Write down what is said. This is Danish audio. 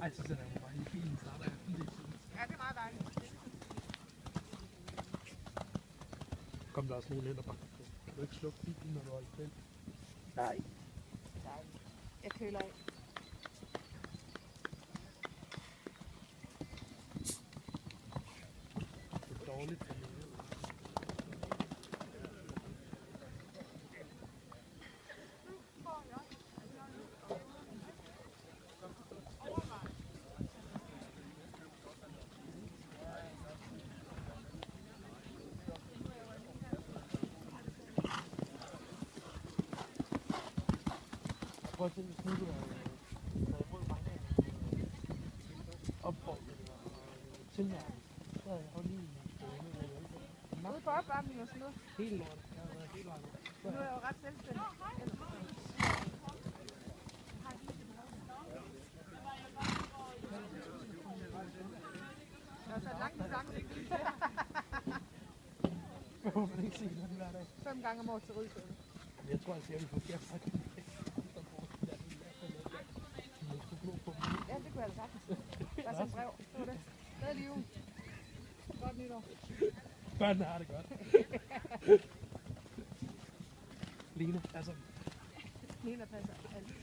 Ej, så sætter jeg mig bare i bilen, starter jeg lige lidt. Ja, det er meget dejligt. Kom der også nogen ind og bare, kan du ikke slukke bilen, når du holder den? Nej. Dejligt. Jeg køler af. Det er dårligt for mig. Prøv at se, hvis nu du har taget imod mange opfordringer og tilmærker, så havde jeg jo lige Ude på opvarmning og sådan noget. helt lort. Jeg har været helt lort. Nu er jeg jo ret selvstændig. Jeg har sat langt i sang. Hvorfor man ikke se den hver dag? 5 gange om året til Rydkøbing. Jeg tror, jeg vil få flere sagt. Ja, det kunne jeg da sagtens. Bare send brev. Det var det. Glædelig jul. Godt nytår. Børnene har det godt. Lene, altså. Lena passer altid.